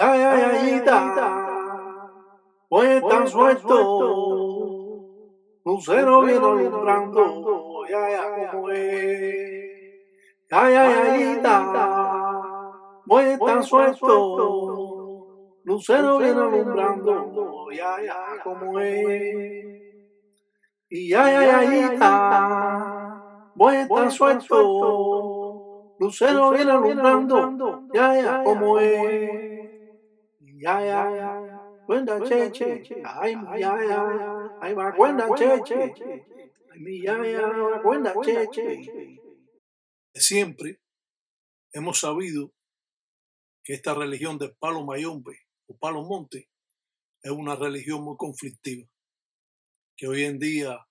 Ay, ay, ayita, pues tan suelto, lucero viene alumbrando, ya, ya, como es. Ay, ay, ayita, pues tan suelto, lucero viene alumbrando, ya, ya, como es. Y ay, ay, ayita, pues tan suelto, lucero viene alumbrando, ya, ya, como es. Ya, ya, cuenta cheche, ay, mi ya, ya, ay, va, cuenta cheche, ay, mi ya, ya, va, cuenta cheche. Siempre hemos sabido que esta religión del palo mayombe o palo monte es una religión muy conflictiva, que hoy en día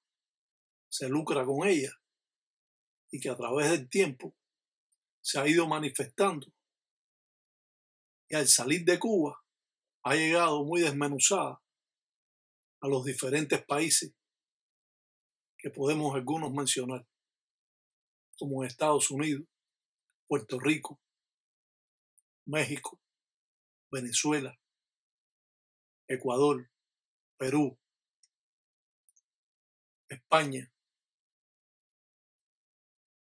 se lucra con ella y que a través del tiempo se ha ido manifestando y al salir de Cuba ha llegado muy desmenuzada a los diferentes países que podemos algunos mencionar, como Estados Unidos, Puerto Rico, México, Venezuela, Ecuador, Perú, España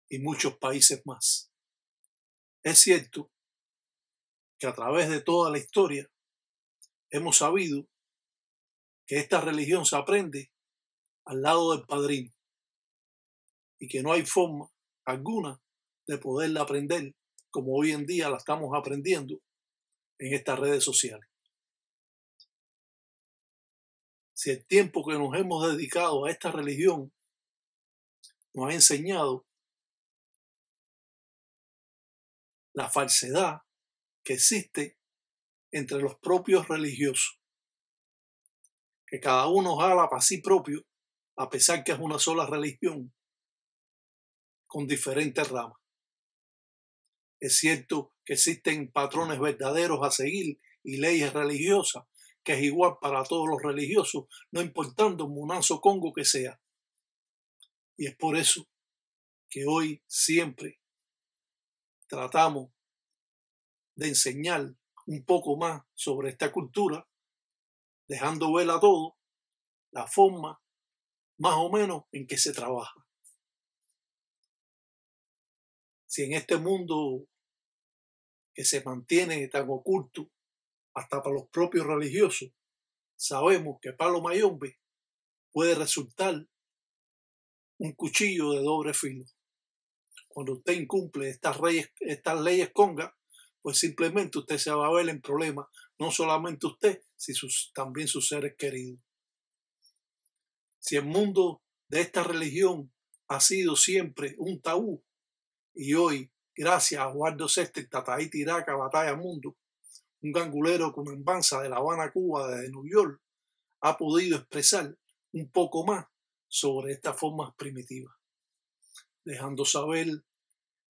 y muchos países más. Es cierto que a través de toda la historia hemos sabido que esta religión se aprende al lado del padrino y que no hay forma alguna de poderla aprender como hoy en día la estamos aprendiendo en estas redes sociales. Si el tiempo que nos hemos dedicado a esta religión nos ha enseñado la falsedad que existe entre los propios religiosos, que cada uno jala para sí propio, a pesar que es una sola religión, con diferentes ramas. Es cierto que existen patrones verdaderos a seguir y leyes religiosas, que es igual para todos los religiosos, no importando Munazo Congo que sea. Y es por eso que hoy siempre tratamos de enseñar un poco más sobre esta cultura, dejando ver a todos la forma más o menos en que se trabaja. Si en este mundo que se mantiene tan oculto hasta para los propios religiosos, sabemos que palo mayombe puede resultar un cuchillo de doble filo. Cuando usted incumple estas leyes conga, pues simplemente usted se va a ver en problemas, no solamente usted, sino también sus seres queridos. Si el mundo de esta religión ha sido siempre un tabú, y hoy, gracias a Eduardo Sester, Tataí Tiraca, Batalla Mundo, un gangulero con embanza de La Habana, Cuba, desde New York, ha podido expresar un poco más sobre estas formas primitivas, dejando saber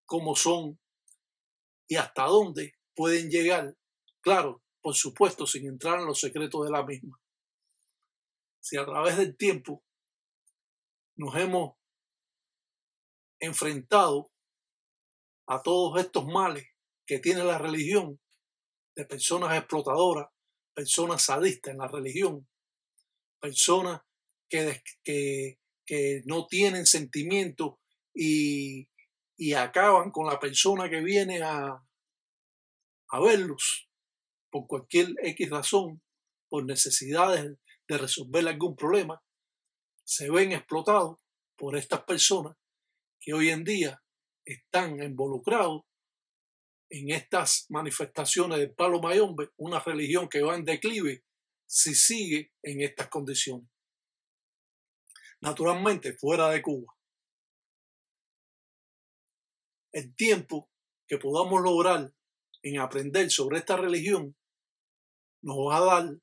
cómo son y hasta dónde pueden llegar, claro, por supuesto, sin entrar en los secretos de la misma. Si a través del tiempo nos hemos enfrentado a todos estos males que tiene la religión, de personas explotadoras, personas sadistas en la religión, personas que no tienen sentimiento y acaban con la persona que viene a verlos por cualquier X razón, por necesidades de resolver algún problema, se ven explotados por estas personas que hoy en día están involucrados en estas manifestaciones del palo mayombe, una religión que va en declive si sigue en estas condiciones. Naturalmente, fuera de Cuba. El tiempo que podamos lograr en aprender sobre esta religión nos va a dar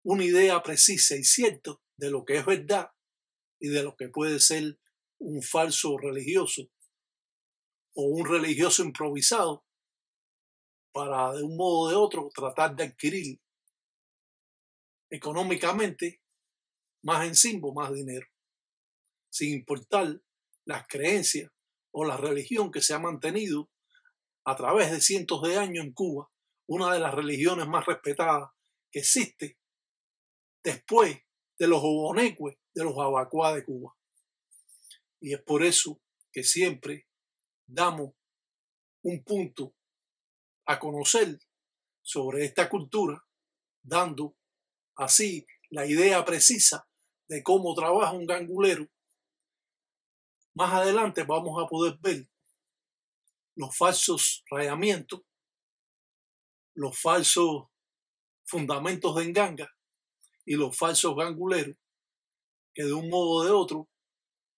una idea precisa y cierta de lo que es verdad y de lo que puede ser un falso religioso o un religioso improvisado para de un modo o de otro tratar de adquirir económicamente más encima, más dinero, sin importar las creencias o la religión que se ha mantenido a través de cientos de años en Cuba una de las religiones más respetadas que existe después de los obonecues, de los abacuá de Cuba. Y es por eso que siempre damos un punto a conocer sobre esta cultura, dando así la idea precisa de cómo trabaja un gangulero. Más adelante vamos a poder ver los falsos rayamientos, los falsos fundamentos de enganga y los falsos ganguleros que de un modo o de otro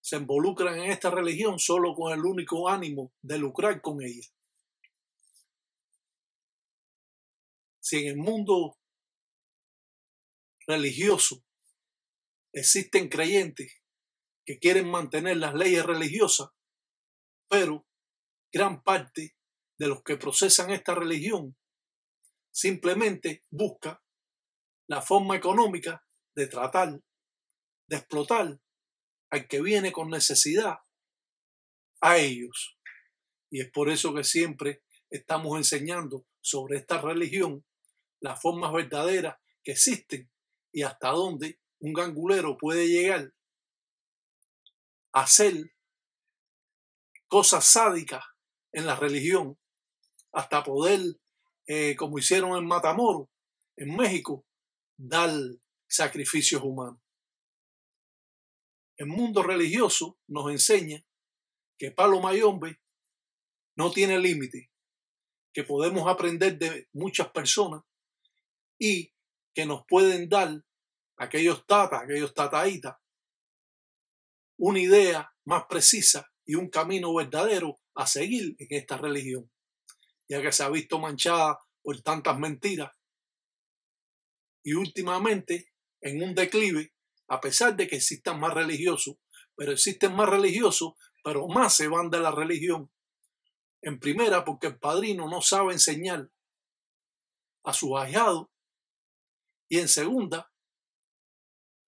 se involucran en esta religión solo con el único ánimo de lucrar con ella. Si en el mundo religioso existen creyentes que quieren mantener las leyes religiosas, pero gran parte de los que procesan esta religión simplemente busca la forma económica de tratar, de explotar al que viene con necesidad a ellos. Y es por eso que siempre estamos enseñando sobre esta religión, las formas verdaderas que existen y hasta dónde un gangulero puede llegar a hacer cosas sádicas en la religión, hasta poder, como hicieron en Matamoros, en México, dar sacrificios humanos. El mundo religioso nos enseña que Palo Mayombe no tiene límite, que podemos aprender de muchas personas y que nos pueden dar aquellos tatas, aquellos tataitas, una idea más precisa y un camino verdadero a seguir en esta religión, ya que se ha visto manchada por tantas mentiras y últimamente en un declive, a pesar de que existan más religiosos, pero existen más religiosos, pero más se van de la religión. En primera, porque el padrino no sabe enseñar a sus ahijados, y en segunda,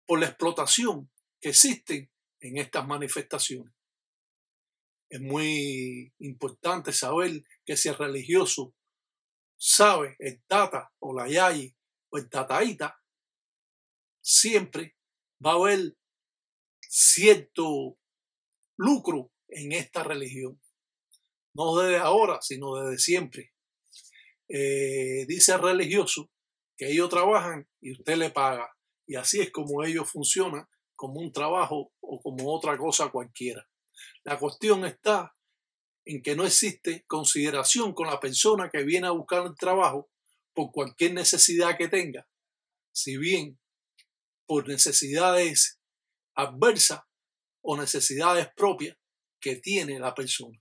por la explotación que existe en estas manifestaciones. Es muy importante saber que si el religioso sabe, el tata o la yayi o el tataíta, siempre va a haber cierto lucro en esta religión. No desde ahora, sino desde siempre. Dice el religioso que ellos trabajan y usted le paga. Y así es como ellos funcionan, como un trabajo o como otra cosa cualquiera. La cuestión está en que no existe consideración con la persona que viene a buscar el trabajo por cualquier necesidad que tenga, si bien por necesidades adversas o necesidades propias que tiene la persona.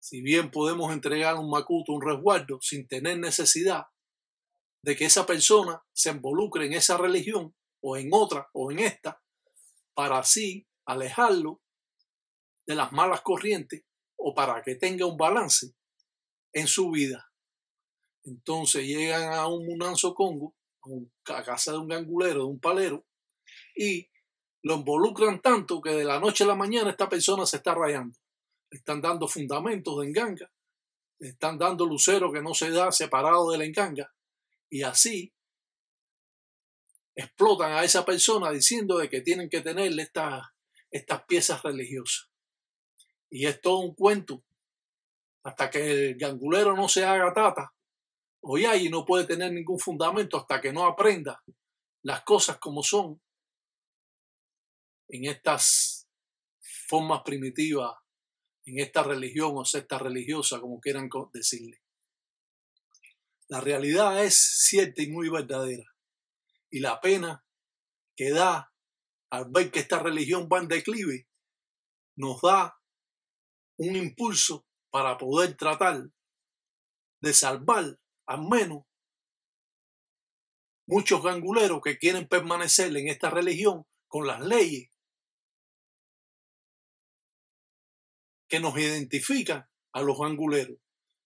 Si bien podemos entregar un macuto, un resguardo, sin tener necesidad de que esa persona se involucre en esa religión o en otra o en esta, para así alejarlo de las malas corrientes o para que tenga un balance en su vida. Entonces llegan a un Munanzo Congo, a casa de un gangulero, de un palero, y lo involucran tanto que de la noche a la mañana esta persona se está rayando. Le están dando fundamentos de enganga, le están dando lucero que no se da separado de la enganga, y así explotan a esa persona diciendo de que tienen que tenerle estas piezas religiosas. Y es todo un cuento. Hasta que el gangulero no se haga tata o yayi, no puede tener ningún fundamento hasta que no aprenda las cosas como son en estas formas primitivas, en esta religión o secta religiosa, como quieran decirle. La realidad es cierta y muy verdadera. Y la pena que da al ver que esta religión va en declive nos da un impulso para poder tratar de salvar al menos muchos ganguleros que quieren permanecer en esta religión con las leyes que nos identifican a los ganguleros.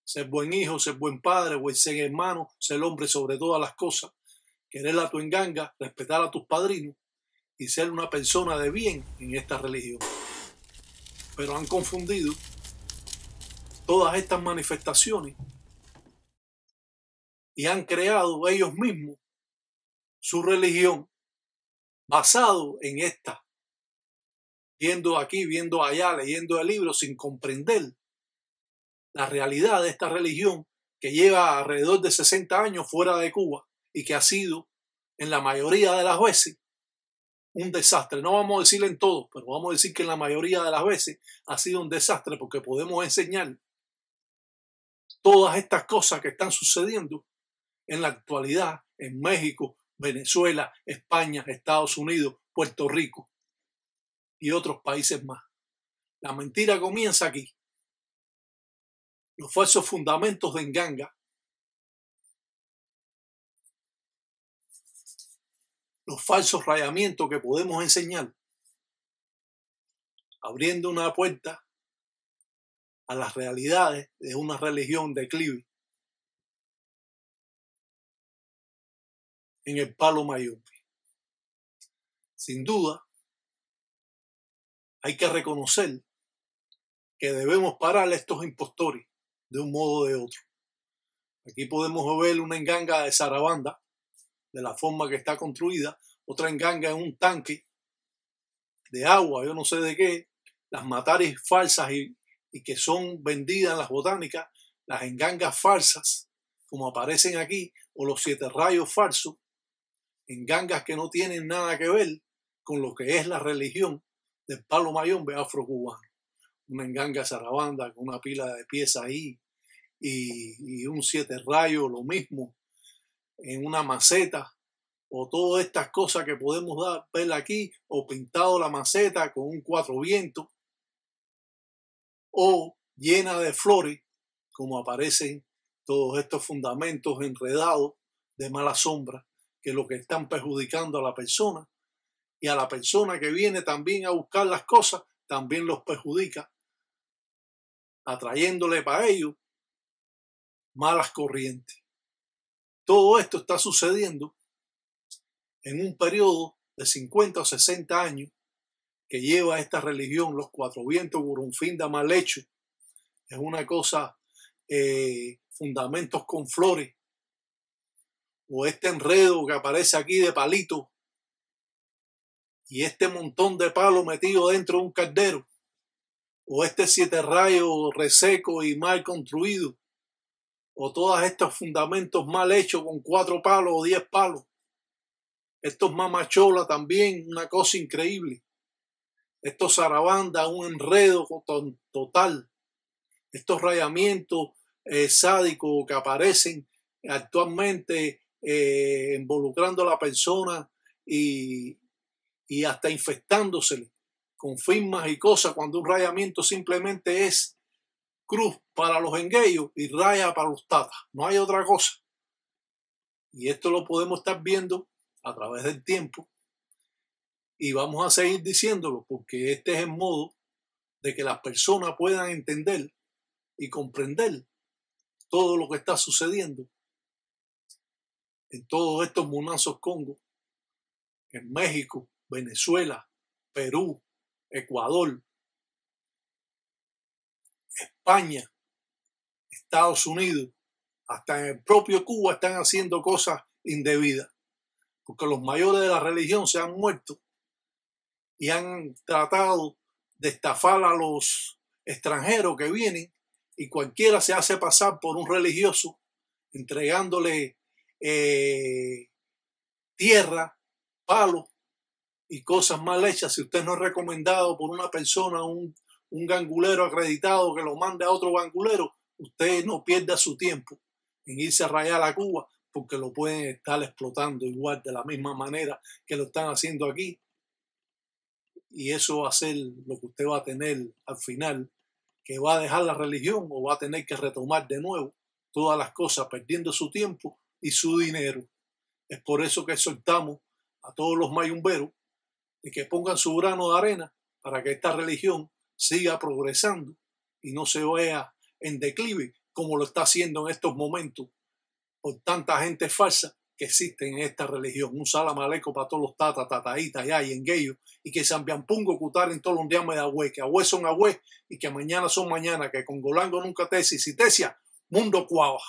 Ser buen hijo, ser buen padre, ser hermano, ser hombre sobre todas las cosas, querer a tu enganga, respetar a tus padrinos y ser una persona de bien en esta religión. Pero han confundido todas estas manifestaciones y han creado ellos mismos su religión basado en esta, viendo aquí, viendo allá, leyendo el libro sin comprender la realidad de esta religión que lleva alrededor de 60 años fuera de Cuba y que ha sido en la mayoría de las veces un desastre. No vamos a decir en todo, pero vamos a decir que en la mayoría de las veces ha sido un desastre, porque podemos enseñar todas estas cosas que están sucediendo en la actualidad en México, Venezuela, España, Estados Unidos, Puerto Rico y otros países más. La mentira comienza aquí. Los falsos fundamentos de Nganga, los falsos rayamientos que podemos enseñar, abriendo una puerta a las realidades de una religión declive en el Palo Mayombe. Sin duda, hay que reconocer que debemos parar a estos impostores de un modo o de otro. Aquí podemos ver una enganga de Sarabanda, de la forma que está construida, otra enganga en un tanque de agua, yo no sé de qué, las mataris falsas y que son vendidas en las botánicas, las engangas falsas, como aparecen aquí, o los 7 rayos falsos, engangas que no tienen nada que ver con lo que es la religión del Palo Mayombe afrocubano. Una enganga Sarabanda con una pila de piezas ahí y un 7 rayos, lo mismo, en una maceta, o todas estas cosas que podemos ver aquí, o pintado la maceta con un 4 vientos, o llena de flores, como aparecen todos estos fundamentos enredados de mala sombra, que lo que están perjudicando a la persona, y a la persona que viene también a buscar las cosas, también los perjudica, atrayéndole para ellos malas corrientes. Todo esto está sucediendo en un periodo de 50 o 60 años que lleva esta religión, los 4 vientos, Gurunfinda mal hecho. Es una cosa, fundamentos con flores, o este enredo que aparece aquí de palitos, y este montón de palos metido dentro de un caldero, o este 7 rayos reseco y mal construido, o todos estos fundamentos mal hechos con 4 palos o 10 palos. Estos mamachola también, una cosa increíble. Estos Sarabanda, un enredo total. Estos rayamientos sádicos que aparecen actualmente involucrando a la persona y hasta infectándosele con firmas y cosas, cuando un rayamiento simplemente es cruz para los engueyos y raya para los tatas. No hay otra cosa. Y esto lo podemos estar viendo a través del tiempo y vamos a seguir diciéndolo, porque este es el modo de que las personas puedan entender y comprender todo lo que está sucediendo en todos estos monazos Congo, en México, Venezuela, Perú, Ecuador, España, Estados Unidos, hasta en el propio Cuba están haciendo cosas indebidas, porque los mayores de la religión se han muerto y han tratado de estafar a los extranjeros que vienen, y cualquiera se hace pasar por un religioso entregándole tierra, palos y cosas mal hechas. Si usted no es recomendado por una persona, un gangulero acreditado que lo mande a otro gangulero, usted no pierda su tiempo en irse a rayar a Cuba, porque lo pueden estar explotando igual, de la misma manera que lo están haciendo aquí. Y eso va a ser lo que usted va a tener al final, que va a dejar la religión o va a tener que retomar de nuevo todas las cosas, perdiendo su tiempo y su dinero. Es por eso que exhortamos a todos los mayumberos de que pongan su grano de arena para que esta religión siga progresando y no se vaya en declive como lo está haciendo en estos momentos por tanta gente falsa que existe en esta religión. Un salam aleikum para todos los tatas, tataitas, ya y engueyos, y que Sambiampungo cutar en todos los días de agüe, que agüe son agüe y que mañana son mañana, que con Golango nunca tesis y tesia, mundo cuava.